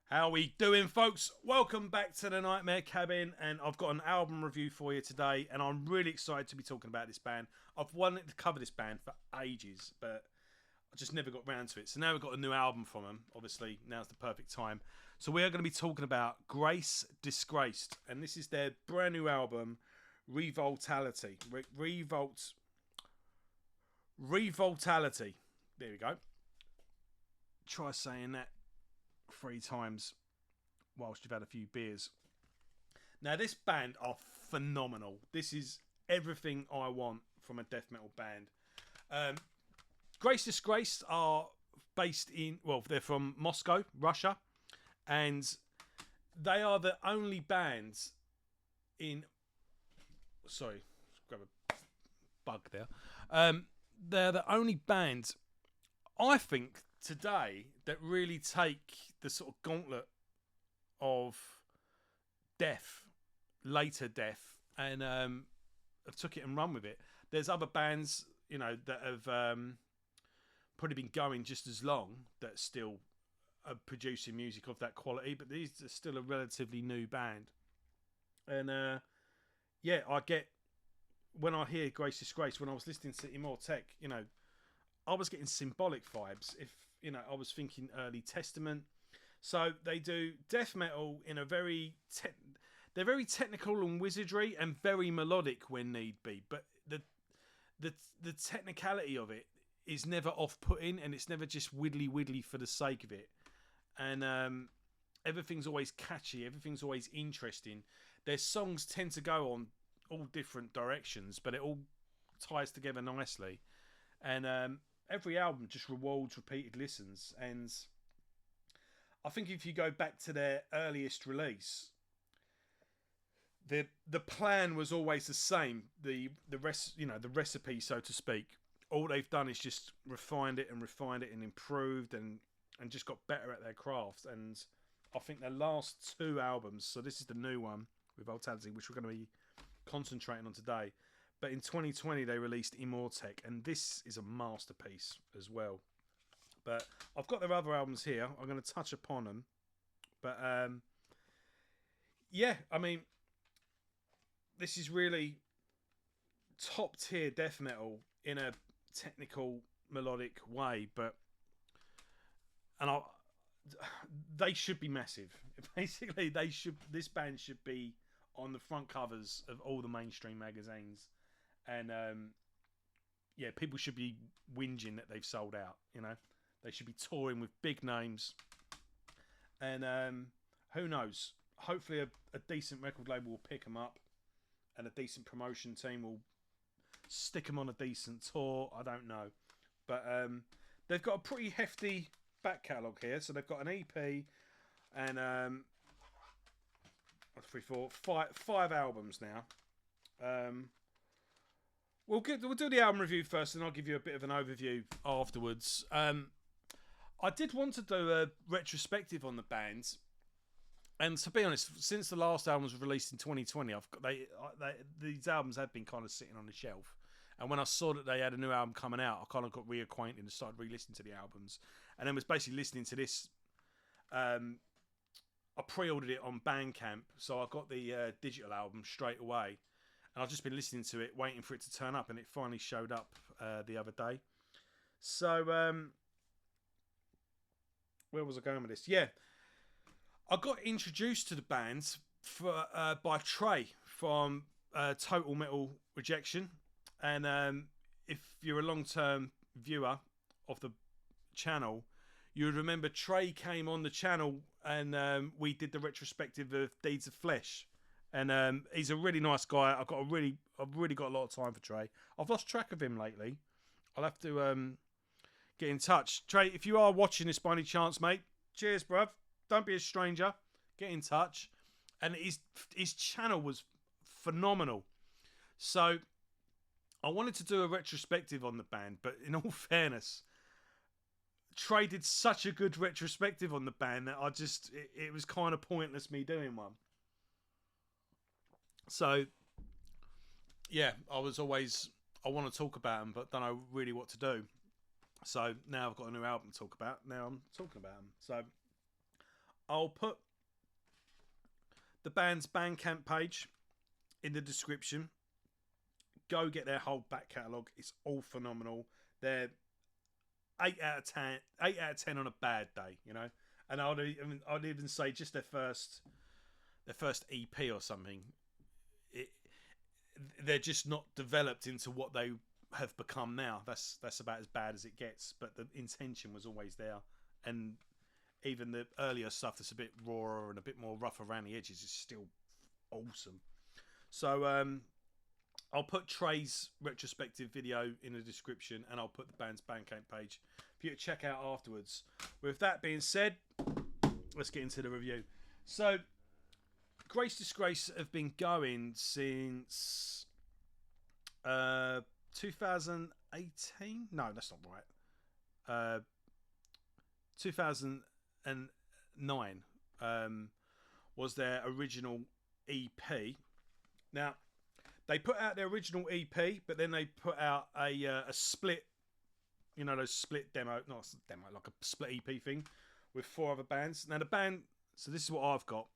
How we doing, folks? Welcome back to the Nightmare Cabin, and I've got an album review for you today, and I'm really excited to be talking about this band. I've wanted to cover this band for ages, but I just never got round to it. So now we've got a new album from them. Obviously, now's the perfect time. So we are going to be talking about Disgraced, and this is their brand new album, Revoltality. Revoltality. There we go. Try saying that 3 times whilst you've had a few beers. Now, this band are phenomenal. This is everything I want from a death metal band. Disgraced are based in, well, they're from Moscow, Russia, and they are the only bands in, sorry, grab a bug there. They're the only band, I think, today that really take the sort of gauntlet of death, later death, and have took it and run with it. There's other bands, you know, that have probably been going just as long that still are producing music of that quality, but these are still a relatively new band. And yeah, I get, when I hear Disgraced, when I was listening to Immortech, you know, I was getting symbolic vibes. If you know, I was thinking early Testament. So they do death metal in a very they're very technical and wizardry and very melodic when need be. But the technicality of it is never off-putting, and it's never just widdly for the sake of it. And everything's always catchy. Everything's always interesting. Their songs tend to go on all different directions, but it all ties together nicely. And every album just rewards repeated listens, and I think if you go back to their earliest release, the plan was always the same. The recipe, so to speak. All they've done is just refined it and improved and just got better at their craft. And I think their last 2 albums, so this is the new one, Revoltality, which we're going to be concentrating on today. But in 2020, they released Immortech, and this is a masterpiece as well. But I've got their other albums here. I'm going to touch upon them. But yeah, I mean, this is really top tier death metal in a technical, melodic way. They should be massive. Basically, this band should be on the front covers of all the mainstream magazines. And yeah, people should be whinging that they've sold out. You know, they should be touring with big names. And who knows? Hopefully, a decent record label will pick them up, and a decent promotion team will stick them on a decent tour. I don't know, but they've got a pretty hefty back catalogue here. So they've got an EP and 3, 4, 5 albums now. We'll do the album review first, and I'll give you a bit of an overview afterwards. I did want to do a retrospective on the bands, and to be honest, since the last album was released in 2020, these albums have been kind of sitting on the shelf. And when I saw that they had a new album coming out, I kind of got reacquainted and started re-listening to the albums, and then was basically listening to this. I pre-ordered it on Bandcamp, so I got the digital album straight away. And I've just been listening to it, waiting for it to turn up, and it finally showed up the other day. So, where was I going with this? Yeah, I got introduced to the band by Trey from Total Metal Rejection. And if you're a long-term viewer of the channel, you would remember Trey came on the channel, and we did the retrospective of Deeds of Flesh. And he's a really nice guy. I've really got a lot of time for Trey. I've lost track of him lately. I'll have to get in touch. Trey, if you are watching this by any chance, mate, cheers, bruv. Don't be a stranger. Get in touch. And his channel was phenomenal. So I wanted to do a retrospective on the band, but in all fairness, Trey did such a good retrospective on the band that it was kind of pointless me doing one. So, yeah, I want to talk about them, but don't know really what to do. So now I've got a new album to talk about. Now I'm talking about them. So I'll put the band's Bandcamp page in the description. Go get their whole back catalogue. It's all phenomenal. They're 8 out of 10. 8 out of 10 on a bad day, you know. And I'd even say just their first EP or something. They're just not developed into what they have become now. That's about as bad as it gets. But the intention was always there, and even the earlier stuff that's a bit rawer and a bit more rough around the edges is still awesome. So I'll put Trey's retrospective video in the description, and I'll put the band's Bandcamp page for you to check out afterwards. With that being said, let's get into the review. So, Disgraced have been going since 2018. No, that's not right. 2009 was their original EP. Now, they put out their original EP, but then they put out a split, you know, those split demo, not a demo, like a split EP thing with 4 other bands. Now the band, so this is what I've got.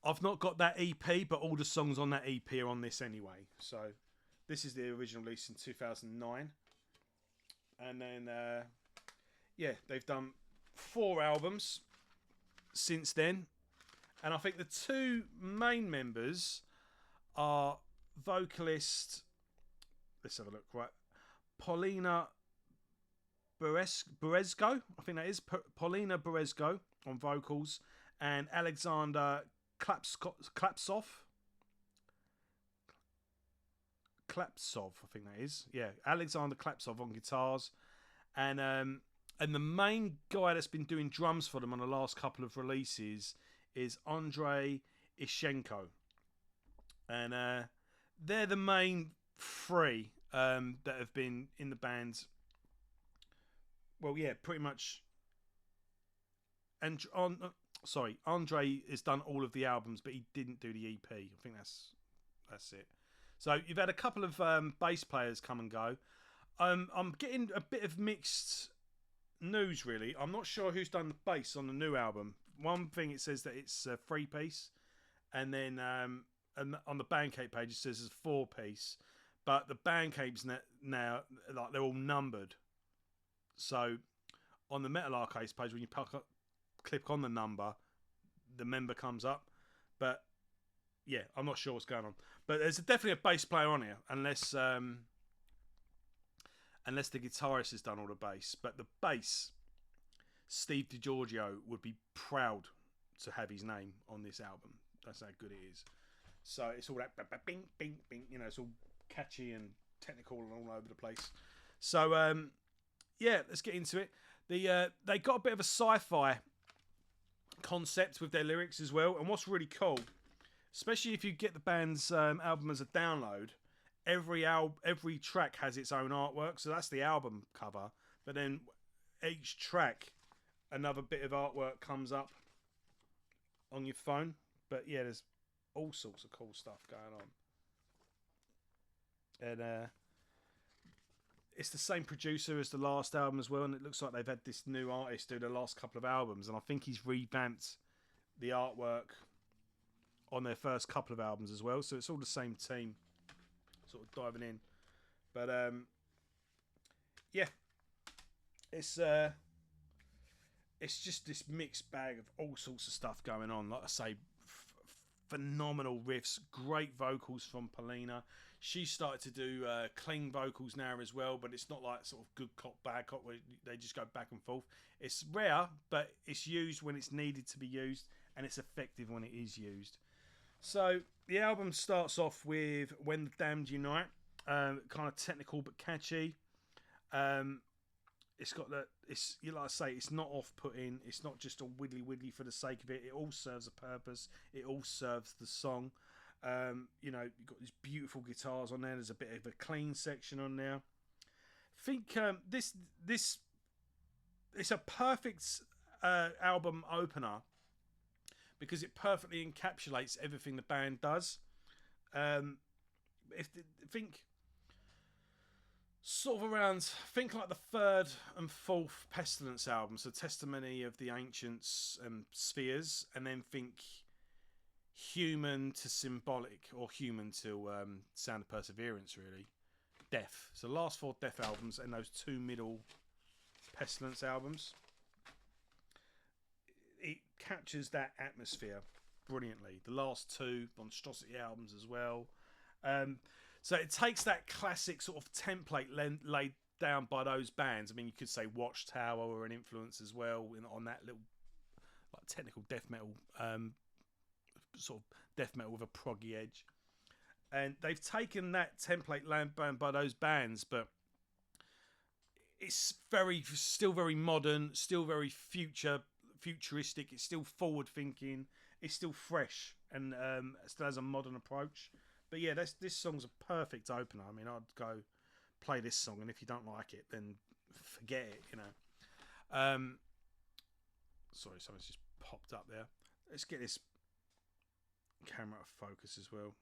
I've not got that EP, but all the songs on that EP are on this anyway. So this is the original release in 2009. And then, yeah, they've done 4 albums since then. And I think the 2 main members are vocalist, let's have a look, right, Paulina Berezgo, I think that is, Paulina Berezgo on vocals, and Alexander Klapsov, I think that is, yeah, Alexander Klapsov on guitars, and the main guy that's been doing drums for them on the last couple of releases is Andrei Ishenko, and they're the main 3 that have been in the band. Well, yeah, pretty much. And Andre has done all of the albums, but he didn't do the EP. I think that's it. So you've had a couple of bass players come and go. I'm getting a bit of mixed news, really. I'm not sure who's done the bass on the new album. One thing, it says that it's a 3-piece, and then and on the Bandcamp page it says it's a 4-piece. But the Bandcamp's now, like, they're all numbered. So on the Metal Arcades page, when you click on the number, the member comes up. But yeah, I'm not sure what's going on. But there's definitely a bass player on here, unless the guitarist has done all the bass. But the bass, Steve DiGiorgio would be proud to have his name on this album. That's how good it is. So it's all that bing, bing, bing. You know, it's all catchy and technical and all over the place. So yeah, let's get into it. They got a bit of a sci-fi concept with their lyrics as well. And what's really cool, especially if you get the band's album as a download, every track has its own artwork. So that's the album cover. But then each track, another bit of artwork comes up on your phone. But yeah, there's all sorts of cool stuff going on. And it's the same producer as the last album as well, and it looks like they've had this new artist do the last couple of albums, and I think he's revamped the artwork on their first couple of albums as well. So it's all the same team, sort of diving in. But yeah, it's just this mixed bag of all sorts of stuff going on. Like I say, phenomenal riffs, great vocals from Paulina. She started to do clean vocals now as well, but it's not like sort of good cop, bad cop, where they just go back and forth. It's rare, but it's used when it's needed to be used, and it's effective when it is used. So the album starts off with When the Damned Unite, kind of technical but catchy. It's got that. It's, you like I say, it's not off-putting. It's not just a widdly for the sake of it. It all serves a purpose. It all serves the song. You know, you've got these beautiful guitars on there. There's a bit of a clean section on there. I think this it's a perfect album opener because it perfectly encapsulates everything the band does. sort of around, think like the third and fourth Pestilence albums, so Testimony of the Ancients and Spheres, and then think Human to Symbolic, or Human to Sound of Perseverance, really. Death. So the last four Death albums and those two middle Pestilence albums. It captures that atmosphere brilliantly. The last two Monstrosity albums as well. So it takes that classic sort of template laid down by those bands. I mean, you could say Watchtower were an influence as well on that little like technical death metal, sort of death metal with a proggy edge. And they've taken that template laid down by those bands, but it's still very modern, still very futuristic. It's still forward thinking. It's still fresh and still has a modern approach. But yeah, this song's a perfect opener. I mean, I'd go play this song, and if you don't like it, then forget it. You know. Sorry, something's just popped up there. Let's get this camera out of focus as well.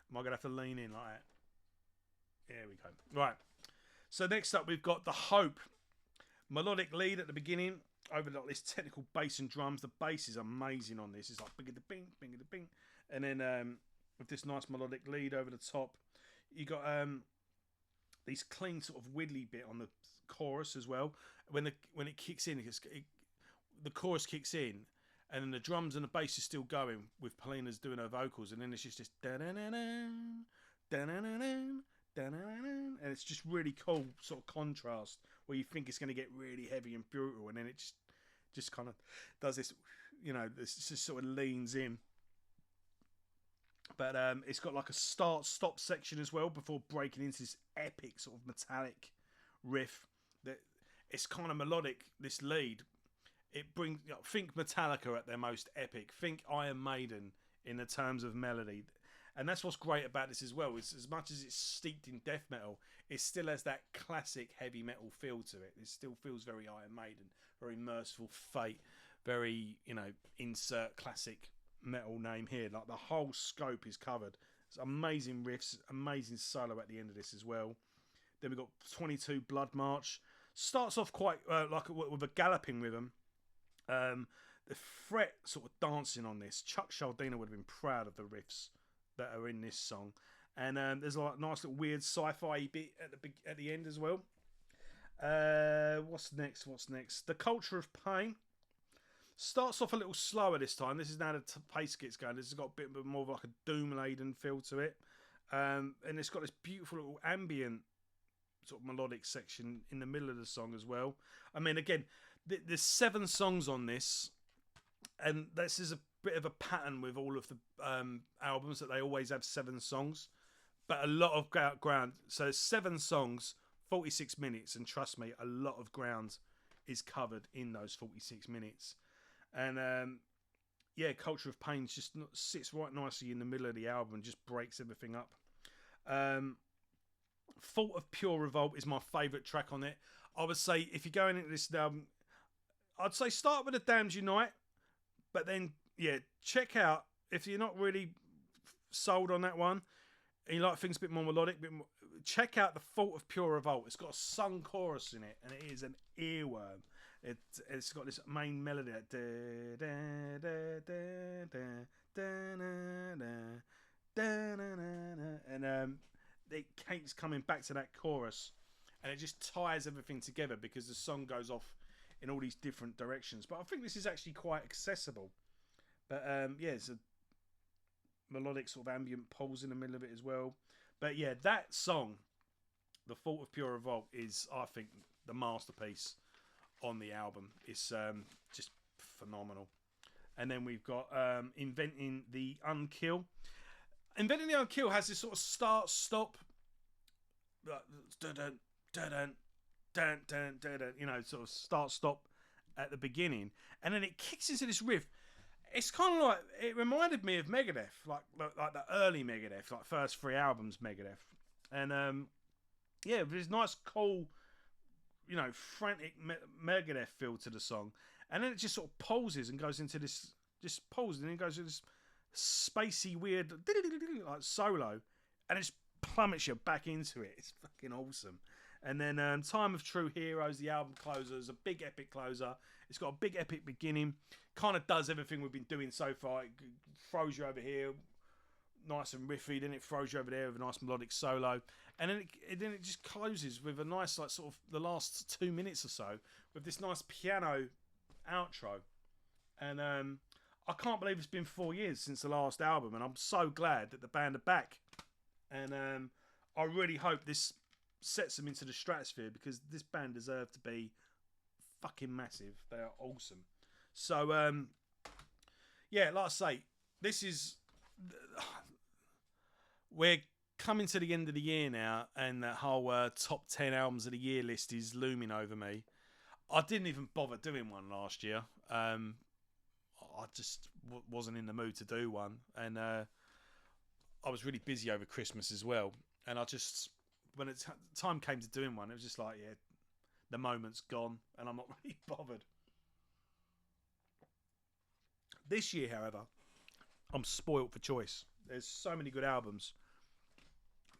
Am I gonna have to lean in like that? There we go. Right. So next up, we've got The Hope. Melodic lead at the beginning over like this technical bass and drums. The bass is amazing on this. It's like bing the bing, bing the bing, and then with this nice melodic lead over the top, you got these clean sort of widdly bit on the chorus as well. When it kicks in, the chorus kicks in, and then the drums and the bass is still going with Polina's doing her vocals, and then it's just this and it's just really cool sort of contrast where you think it's going to get really heavy and brutal, and then it just kind of does this, you know, this just sort of leans in. But it's got like a start-stop section as well before breaking into this epic sort of metallic riff. That it's kind of melodic. This lead, it brings, you know, think Metallica at their most epic. Think Iron Maiden in the terms of melody. And that's what's great about this as well. Is as much as it's steeped in death metal, it still has that classic heavy metal feel to it. It still feels very Iron Maiden, very Merciful Fate, very, you know, insert classic metal name here. Like the whole scope is covered. It's amazing riffs, amazing solo at the end of this as well. Then we've got 22 Blood March. Starts off quite like with a galloping rhythm. The fret sort of dancing on this. Chuck Schuldiner would have been proud of the riffs that are in this song, and there's like a nice little weird sci-fi bit at the end as well. What's next? The Culture of Pain starts off a little slower this time. This is now the pace gets going. This has got a bit more of like a doom laden feel to it, and it's got this beautiful little ambient sort of melodic section in the middle of the song as well. I mean, again, there's 7 songs on this, and this is a bit of a pattern with all of the albums that they always have 7 songs, but a lot of ground. So 7 songs, 46 minutes, and trust me, a lot of ground is covered in those 46 minutes. And yeah, Culture of Pain just sits right nicely in the middle of the album and just breaks everything up. Fault of Pure Revolt is my favourite track on it. I would say if you're going into this album, I'd say start with The Damned Unite, but then yeah, check out, if you're not really sold on that one and you like things a bit more melodic, check out The Fault of Pure Revolt. It's got a sung chorus in it, and it is an earworm. It's got this main melody, and it keeps coming back to that chorus, and it just ties everything together because the song goes off in all these different directions. But I think this is actually quite accessible. But yeah, it's a melodic sort of ambient pulse in the middle of it as well. But yeah, that song, The Fault of Pure Revolt, is, I think, the masterpiece on the album. It's just phenomenal. And then we've got Inventing the Unkill. Inventing the Unkill has this sort of start-stop, you know, sort of start-stop at the beginning. And then it kicks into this riff. It's kind of like, it reminded me of Megadeth, like the early Megadeth, like first 3 albums Megadeth. And yeah, there's nice, cool, you know, frantic Megadeth feel to the song. And then it just sort of pauses and goes into this, just pauses and then goes to this spacey, weird, like solo, and it just plummets you back into it. It's fucking awesome. And then Time of True Heroes, the album closer, is a big epic closer. It's got a big epic beginning. Kind of does everything we've been doing so far. It throws you over here, nice and riffy. Then it throws you over there with a nice melodic solo, and then it just closes with a nice, like, sort of the last 2 minutes or so with this nice piano outro. And I can't believe it's been 4 years since the last album, and I'm so glad that the band are back. And I really hope this sets them into the stratosphere, because this band deserve to be fucking massive. They are awesome. So yeah, like I say, this is, we're coming to the end of the year now, and that whole top 10 albums of the year list is looming over me. I didn't even bother doing one last year. I just wasn't in the mood to do one, and I was really busy over Christmas as well, and I just, when it's time came to doing one, it was just like, yeah, the moment's gone, and I'm not really bothered. This year, however, I'm spoilt for choice. There's so many good albums,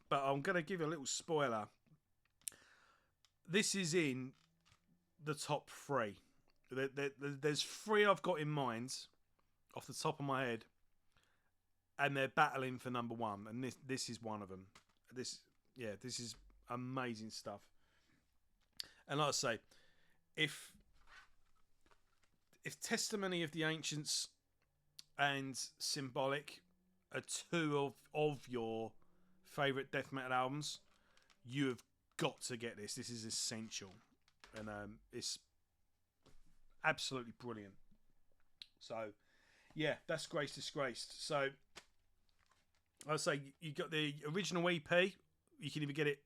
but I'm going to give you a little spoiler. This is in the top 3. There's 3 I've got in mind off the top of my head, and they're battling for number 1, and this is one of them. This is amazing stuff. And like I say, if Testimony of the Ancients and Symbolic are 2 of your favourite death metal albums, you have got to get this. This is essential, and it's absolutely brilliant. So yeah, that's Disgraced. So I'd say you got the original EP. You can even get it.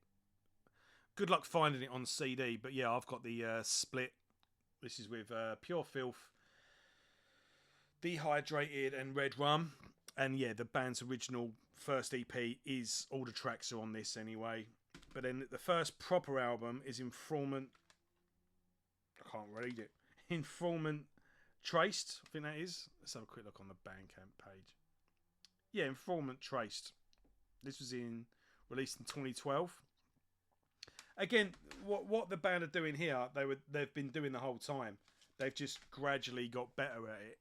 Good luck finding it on CD, but yeah, I've got the split. This is with Pure Filth, Dehydrated, and Red Rum. And yeah, the band's original first EP is, all the tracks are on this anyway. But then the first proper album is Informant. I can't read it. Informant Traced, I think that is. Let's have a quick look on the bandcamp page. Yeah, Informant Traced. This was released in 2012. Again, what the band are doing here, they've been doing the whole time. They've just gradually got better at it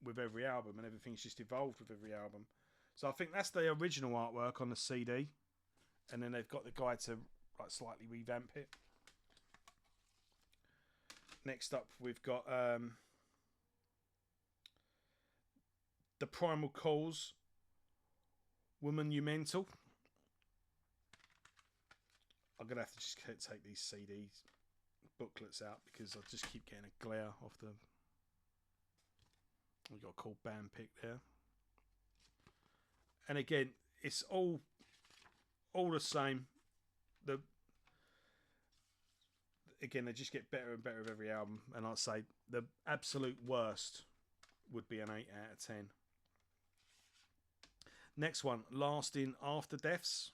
with every album, and everything's just evolved with every album. So I think that's the original artwork on the CD, and then they've got the guy to like slightly revamp it. Next up, we've got The Primal Cause, Monumental. I'm going to have to just take these CDs booklets out, because I just keep getting a glare off the... We've got a cool band pick there. And again, it's all the same. Again, they just get better and better with every album. And I'd say the absolute worst would be an 8 out of 10. Next one, Lasting After Deaths.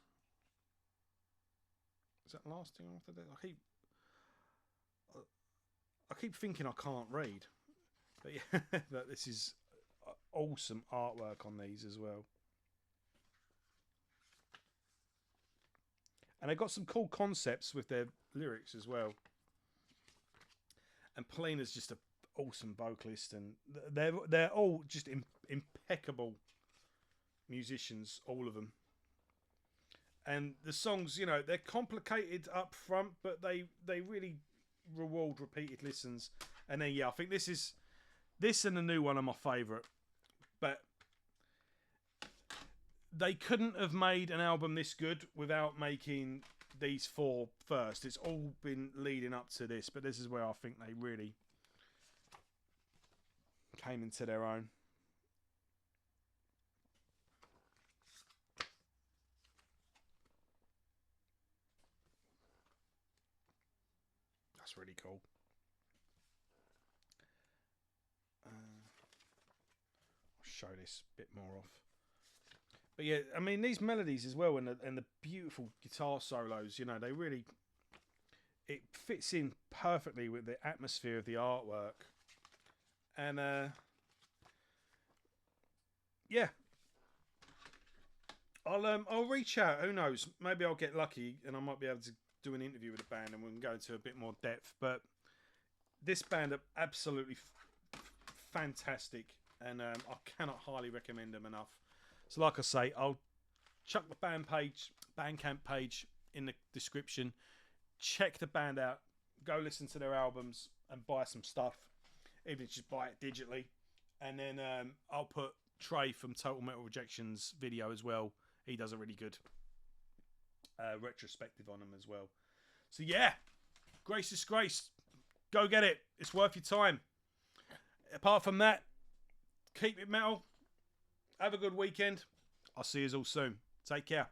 Is that Lasting After Deaths? I keep thinking I can't read. But yeah, but this is awesome artwork on these as well. And they've got some cool concepts with their lyrics as well. And Polina's just an awesome vocalist, and they're all just impeccable musicians, all of them. And the songs, you know, they're complicated up front, but they really reward repeated listens. And then yeah, I think this and the new one are my favourite. But they couldn't have made an album this good without making these 4 first. It's all been leading up to this, but this is where I think they really came into their own. That's really cool. I'll show this a bit more off. But yeah, I mean, these melodies as well, and the beautiful guitar solos, you know, they really, it fits in perfectly with the atmosphere of the artwork. And yeah, I'll reach out. Who knows? Maybe I'll get lucky and I might be able to do an interview with the band and we can go into a bit more depth. But this band are absolutely fantastic, and I cannot highly recommend them enough. So, like I say, I'll chuck the bandcamp page in the description. Check the band out. Go listen to their albums and buy some stuff. Even if you just buy it digitally. And then I'll put Trey from Total Metal Rejection's video as well. He does a really good retrospective on them as well. So yeah, Grace is Grace. Go get it. It's worth your time. Apart from that, keep it metal. Have a good weekend. I'll see you all soon. Take care.